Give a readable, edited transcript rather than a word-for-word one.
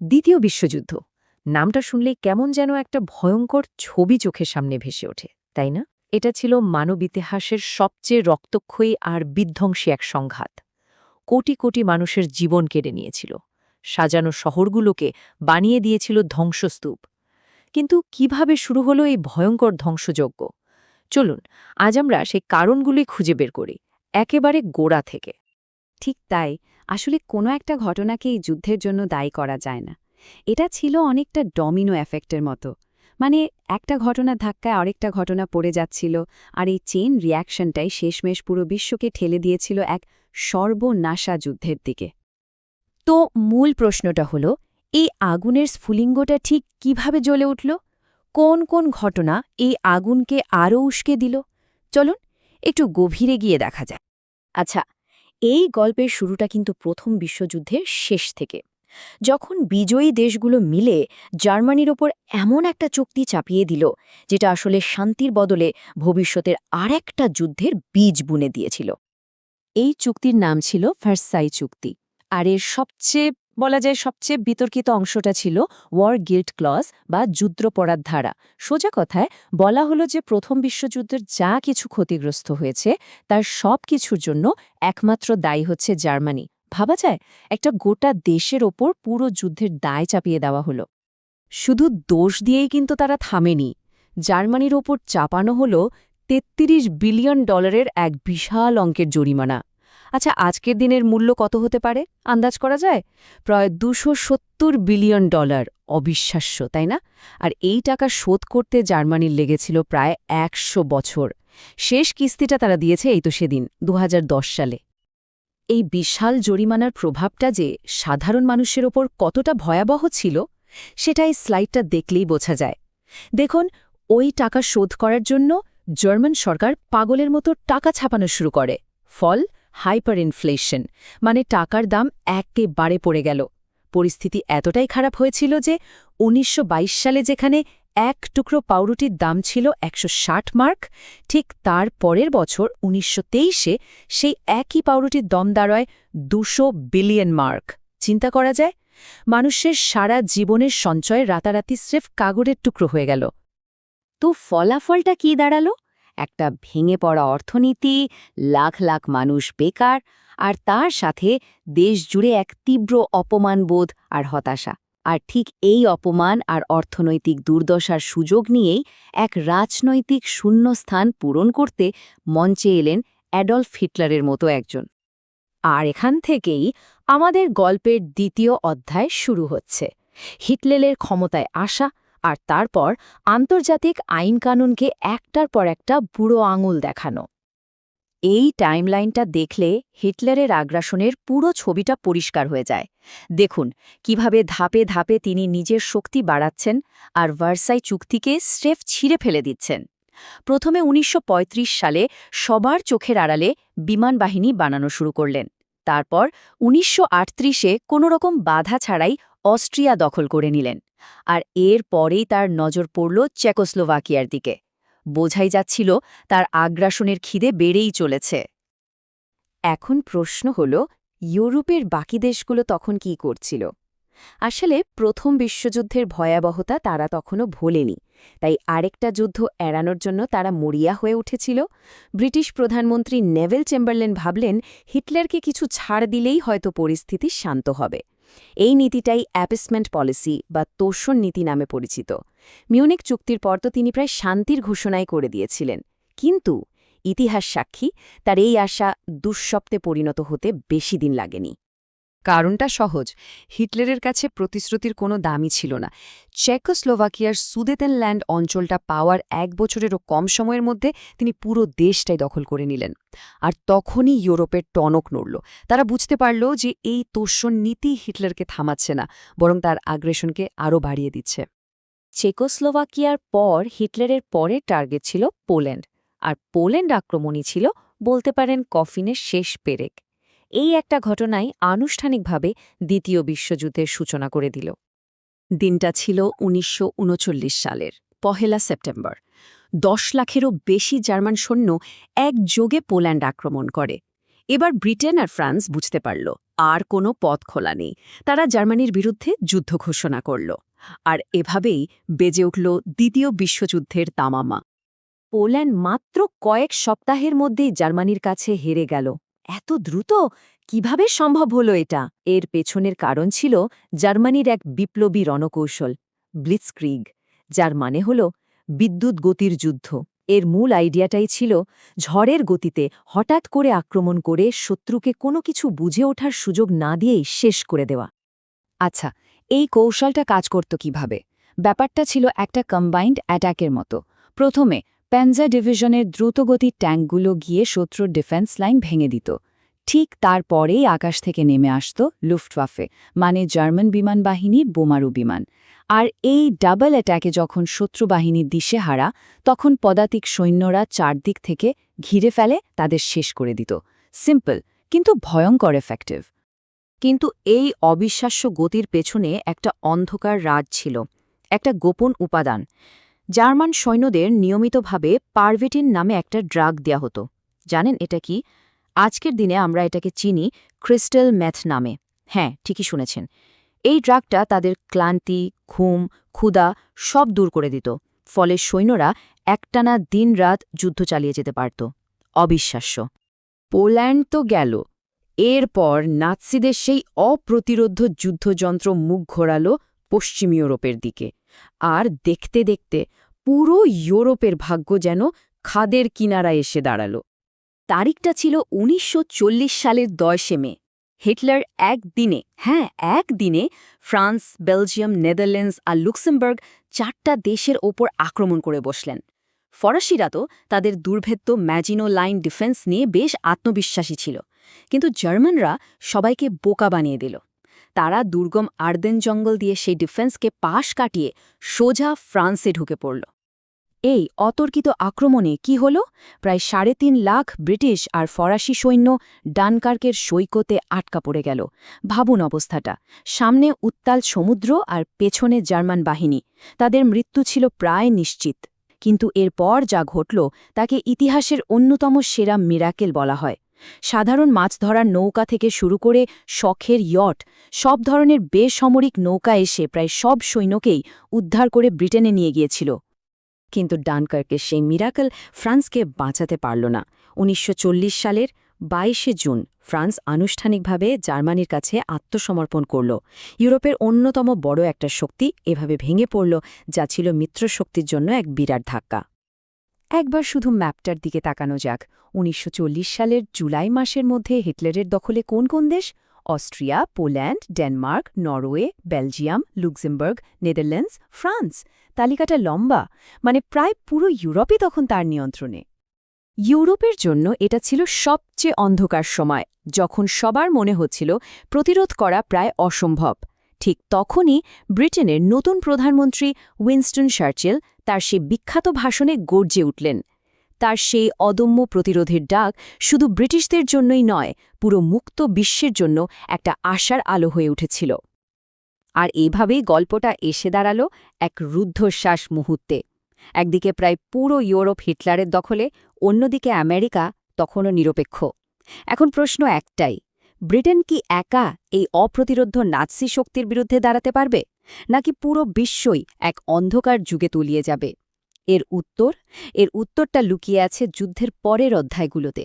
দ্বিতীয় বিশ্বযুদ্ধ নামটা শুনলেই কেমন যেন একটা ভয়ঙ্কর ছবি চোখের সামনে ভেসে ওঠে, তাই না? এটা ছিল মানব ইতিহাসের সবচেয়ে রক্তক্ষয়ী আর বিধ্বংসী এক সংঘাত। কোটি কোটি মানুষের জীবন কেড়ে নিয়েছিল, সাজানো শহরগুলোকে বানিয়ে দিয়েছিল ধ্বংসস্তূপ। কিন্তু কিভাবে শুরু হলো এই ভয়ঙ্কর ধ্বংসযজ্ঞ? চলুন আজ আমরা সেই কারণগুলি খুঁজে বের করি, একেবারে গোড়া থেকে। ঠিক তাই, আসলে কোনো একটা ঘটনাকে এই যুদ্ধের জন্য দায়ী করা যায় না। এটা ছিল অনেকটা ডমিনো এফেক্টের মতো। মানে একটা ঘটনার ধাক্কায় আরেকটা ঘটনা পড়ে যাচ্ছিল, আর এই চেইন রিয়াকশনটাই শেষমেশ পুরো বিশ্বকে ঠেলে দিয়েছিল এক সর্বনাশা যুদ্ধের দিকে। তো মূল প্রশ্নটা হলো, এই আগুনের স্ফুলিঙ্গটা ঠিক কিভাবে জ্বলে উঠল? কোন কোন ঘটনা এই আগুনকে আরও উস্কে দিল? চলুন একটু গভীরে গিয়ে দেখা যায়। আচ্ছা, এই গল্পের শুরুটা কিন্তু প্রথম বিশ্বযুদ্ধের শেষ থেকে, যখন বিজয়ী দেশগুলো মিলে জার্মানির ওপর এমন একটা চুক্তি চাপিয়ে দিল যেটা আসলে শান্তির বদলে ভবিষ্যতের আরেকটা যুদ্ধের বীজ বুনে দিয়েছিল। এই চুক্তির নাম ছিল ভার্সাই চুক্তি, আর এর সবচেয়ে বিতর্কিত অংশটা ছিল ওয়ার গিল্ট ক্লজ বা যুদ্ধপরাধ ধারা। সোজা কথায় বলা হলো যে প্রথম বিশ্বযুদ্ধের যা কিছু ক্ষতিগ্রস্ত হয়েছে তার সব কিছুর জন্য একমাত্র দায়ী হচ্ছে জার্মানি। ভাবা যায়, একটা গোটা দেশের ওপর পুরো যুদ্ধের দায় চাপিয়ে দেওয়া হলো। শুধু দোষ দিয়েই কিন্তু তারা থামেনি। জার্মানির ওপর চাপানো হলো $33 বিলিয়ন এক বিশাল অঙ্কের জরিমানা। আচ্ছা, আজকের দিনের মূল্য কত হতে পারে আন্দাজ করা যায়? প্রায় $270 বিলিয়ন। অবিশ্বাস্য, তাই না? আর এই টাকা শোধ করতে জার্মানির লেগেছিল প্রায় 100 বছর। শেষ কিস্তিটা তারা দিয়েছে এই তো সেদিন 2010 সালে। এই বিশাল জরিমানার প্রভাবটা যে সাধারণ মানুষের ওপর কতটা ভয়াবহ ছিল সেটা এই স্লাইডটা দেখলেই বোঝা যায়। দেখুন, ওই টাকা শোধ করার জন্য জার্মান সরকার পাগলের মতো টাকা ছাপানো শুরু করে। ফল হাইপার ইনফ্লেশন, মানে টাকার দাম একেবারে পড়ে গেল। পরিস্থিতি এতটাই খারাপ হয়েছিল যে 1922 সালে যেখানে এক টুকরো পাউরুটির দাম ছিল 160 মার্ক, ঠিক তার পরের বছর 1923-এ সেই একই পাউরুটির দাম দাঁড়ায় 200 বিলিয়ন মার্ক। চিন্তা করা যায়, মানুষের সারা জীবনের সঞ্চয় রাতারাতি স্রেফ কাগজের টুকরো হয়ে গেল। তো ফলাফলটা কি দাঁড়ালো? একটা ভেঙে পড়া অর্থনীতি, লাখ লাখ মানুষ বেকার, আর তার সাথে দেশ জুড়ে এক তীব্র অপমানবোধ আর হতাশা। আর ঠিক এই অপমান আর অর্থনৈতিক দুর্দশার সুযোগ নিয়েই এক রাজনৈতিক শূন্যস্থান পূরণ করতে মঞ্চে এলেন অ্যাডলফ হিটলারের মতো একজন। আর এখান থেকেই আমাদের গল্পের দ্বিতীয় অধ্যায় শুরু হচ্ছে। হিটলারের ক্ষমতায় আসা, আর তারপর আন্তর্জাতিক আইনকানুনকে একটার পর একটা বুড়ো আঙুল দেখানো। এই টাইমলাইনটা দেখলে হিটলারের আগ্রাসনের পুরো ছবিটা পরিষ্কার হয়ে যায়। দেখুন কিভাবে ধাপে ধাপে তিনি নিজের শক্তি বাড়াচ্ছেন আর ভার্সাই চুক্তিকে স্রেফ ছিঁড়ে ফেলে দিচ্ছেন। প্রথমে 1935 সালে সবার চোখের আড়ালে বিমান বাহিনী বানানো শুরু করলেন। তারপর 1938-এ কোনোরকম বাধা ছাড়াই অস্ট্রিয়া দখল করে নিলেন। আর এর পরেই তার নজর পড়ল চেকোস্লোভাকিয়ার দিকে। বোঝাই যাচ্ছিল তার আগ্রাসনের খিদে বেড়েই চলেছে। এখন প্রশ্ন হল, ইউরোপের বাকি দেশগুলো তখন কি করছিল? আসলে প্রথম বিশ্বযুদ্ধের ভয়াবহতা তারা তখনও ভোলেনি, তাই আরেকটা যুদ্ধ এড়ানোর জন্য তারা মরিয়া হয়ে উঠেছিল। ব্রিটিশ প্রধানমন্ত্রী নেভেল চেম্বারলেন ভাবলেন হিটলারকে কিছু ছাড় দিলেই হয়তো পরিস্থিতি শান্ত হবে। এই নীতিটাই অ্যাপিসমেন্ট পলিসি বা তোষণ নীতি নামে পরিচিত। মিউনিক চুক্তির পর তো তিনি প্রায় শান্তির ঘোষণাই করে দিয়েছিলেন, কিন্তু ইতিহাস সাক্ষী তার এই আশা দুঃস্বপ্নে পরিণত হতে বেশি দিন লাগেনি। কারণটা সহজ, হিটলারের কাছে প্রতিশ্রুতির কোনো দামই ছিল না। চেকোস্লোভাকিয়ার সুদেতেনল্যান্ড অঞ্চলটা পাওয়ার 1 বছরেরও কম সময়ের মধ্যে তিনি পুরো দেশটাই দখল করে নিলেন। আর তখনই ইউরোপের টনক নড়ল। তারা বুঝতে পারল যে এই তোষণ নীতি হিটলারকে থামাচ্ছে না, বরং তার আগ্রাসনকে আরও বাড়িয়ে দিচ্ছে। চেকোস্লোভাকিয়ার পর হিটলারের পরের টার্গেট ছিল পোল্যান্ড, আর পোল্যান্ড আক্রমণই ছিল বলতে পারেন কফিনের শেষ পেরেক। এই একটা ঘটনাই আনুষ্ঠানিকভাবে দ্বিতীয় বিশ্বযুদ্ধের সূচনা করে দিল। দিনটা ছিল 1939 সালের 1 সেপ্টেম্বর। 10 লাখেরও বেশি জার্মান সৈন্য একযোগে পোল্যান্ড আক্রমণ করে। এবার ব্রিটেন আর ফ্রান্স বুঝতে পারল আর কোনো পথ খোলা নেই। তারা জার্মানির বিরুদ্ধে যুদ্ধ ঘোষণা করল। আর এভাবেই বেজে উঠল দ্বিতীয় বিশ্বযুদ্ধের তামামা। পোল্যান্ড মাত্র কয়েক সপ্তাহের মধ্যেই জার্মানির কাছে হেরে গেল। এত দ্রুত কিভাবে সম্ভব হলো এটা? এর পেছনের কারণ ছিল জার্মানির এক বিপ্লবী রণকৌশল, ব্লিৎজক্রিগ, যার মানে হল বিদ্যুৎ গতির যুদ্ধ। এর মূল আইডিয়াটাই ছিল ঝড়ের গতিতে হঠাৎ করে আক্রমণ করে শত্রুকে কোনো কিছু বুঝে ওঠার সুযোগ না দিয়েই শেষ করে দেওয়া। আচ্ছা, এই কৌশলটা কাজ করত কিভাবে? ব্যাপারটা ছিল একটা কম্বাইন্ড অ্যাটাকের মতো। প্রথমে প্যানজার ডিভিশনের দ্রুতগতির ট্যাঙ্কগুলো গিয়ে শত্রুর ডিফেন্স লাইন ভেঙে দিত। ঠিক তারপরেই আকাশ থেকে নেমে আসত লুফটওয়াফে, মানে জার্মান বিমান বাহিনীর বোমারু বিমান। আর এই ডাবল অ্যাটাকে যখন শত্রু বাহিনীর দিশেহারা, তখন পদাতিক সৈন্যরা চারদিক থেকে ঘিরে ফেলে তাদের শেষ করে দিত। সিম্পল, কিন্তু ভয়ঙ্কর এফেক্টিভ। কিন্তু এই অবিশ্বাস্য গতির পেছনে একটা অন্ধকার রাজ ছিল, একটা গোপন উপাদান। জার্মান সৈন্যদের নিয়মিতভাবে পারভিটিন নামে একটা ড্রাগ দেয়া হতো। জানেন এটা কি? আজকের দিনে আমরা এটাকে চিনি ক্রিস্টাল ম্যাথ নামে। হ্যাঁ, ঠিকই শুনেছেন। এই ড্রাগটা তাদের ক্লান্তি, ঘুম, ক্ষুধা সব দূর করে দিত। ফলে সৈন্যরা একটানা দিনরাত যুদ্ধ চালিয়ে যেতে পারত। অবিশ্বাস্য। পোল্যান্ড তো গেল। এরপর নাৎসিদের সেই অপ্রতিরোধ্য যুদ্ধযন্ত্র মুখ ঘোরাল পশ্চিম ইউরোপের দিকে। আর দেখতে দেখতে পুরো ইউরোপের ভাগ্য যেন খাদের কিনারায় এসে দাঁড়াল। তারিখটা ছিল ১৯৪০ সালের ১০ মে। হিটলার একদিনে ফ্রান্স, বেলজিয়াম, নেদারল্যান্ডস আর লুক্সেমবার্গ ৪টা দেশের ওপর আক্রমণ করে বসলেন। ফরাসিরা তো তাদের দুর্ভেদ্য ম্যাজিনো লাইন ডিফেন্স নিয়ে বেশ আত্মবিশ্বাসী ছিল, কিন্তু জার্মানরা সবাইকে বোকা বানিয়ে দিল। তারা দুর্গম আর্দেন জঙ্গল দিয়ে সেই ডিফেন্সকে পাশ কাটিয়ে সোজা ফ্রান্সে ঢুকে পড়ল। এই অতর্কিত আক্রমণে কি হল? প্রায় ৩.৫ লাখ ব্রিটিশ আর ফরাসি সৈন্য ডানকার্কের সৈকতে আটকা পড়ে গেল। ভাবুন অবস্থাটা, সামনে উত্তাল সমুদ্র আর পেছনে জার্মান বাহিনী। তাদের মৃত্যু ছিল প্রায় নিশ্চিত। কিন্তু এরপর যা ঘটল তাকে ইতিহাসের অন্যতম সেরা মিরাকেল বলা হয়। সাধারণ মাছ ধরার নৌকা থেকে শুরু করে শখের ইয়ট, সব ধরনের বেসামরিক নৌকা এসে প্রায় সব সৈন্যকেই উদ্ধার করে ব্রিটেনে নিয়ে গিয়েছিল। কিন্তু ডানকার্কের সেই মিরাকেল ফ্রান্সকে বাঁচাতে পারল না। ১৯৪০ সালের ২২ জুন ফ্রান্স আনুষ্ঠানিকভাবে জার্মানির কাছে আত্মসমর্পণ করল। ইউরোপের অন্যতম বড় একটা শক্তি এভাবে ভেঙে পড়ল, যা ছিল মিত্রশক্তির জন্য এক বিরাট ধাক্কা। একবার শুধু ম্যাপটার দিকে তাকানো যাক। ১৯৪০ সালের জুলাই মাসের মধ্যে হিটলারের দখলে কোন কোন দেশ? Austria, Poland, Denmark, Norway, Belgium, Luxembourg, Netherlands, France. তালিকাটা লম্বা, মানে প্রায় পুরো ইউরোপই তখন তার নিয়ন্ত্রণে। ইউরোপের জন্য এটা ছিল সবচেয়ে অন্ধকার সময়, যখন সবার মনে হচ্ছিল প্রতিরোধ করা প্রায় অসম্ভব। ঠিক তখনই ব্রিটেনের নতুন প্রধানমন্ত্রী উইনস্টন চার্চিল তার সেই বিখ্যাত ভাষণে গর্জে উঠলেন। তার সেই অদম্য প্রতিরোধের ডাক শুধু ব্রিটিশদের জন্যই নয়, পুরো মুক্ত বিশ্বের জন্য একটা আশার আলো হয়ে উঠেছিল। আর এইভাবেই গল্পটা এসে দাঁড়াল এক রুদ্ধশ্বাস মুহূর্তে। একদিকে প্রায় পুরো ইউরোপ হিটলারের দখলে, অন্যদিকে আমেরিকা তখনও নিরপেক্ষ। এখন প্রশ্ন একটাই, ব্রিটেন কি একা এই অপ্রতিরোধ্য নাৎসি শক্তির বিরুদ্ধে দাঁড়াতে পারবে, নাকি পুরো বিশ্বই এক অন্ধকার যুগে তলিয়ে যাবে? এর উত্তরটা লুকিয়ে আছে যুদ্ধের পরের অধ্যায়গুলোতে।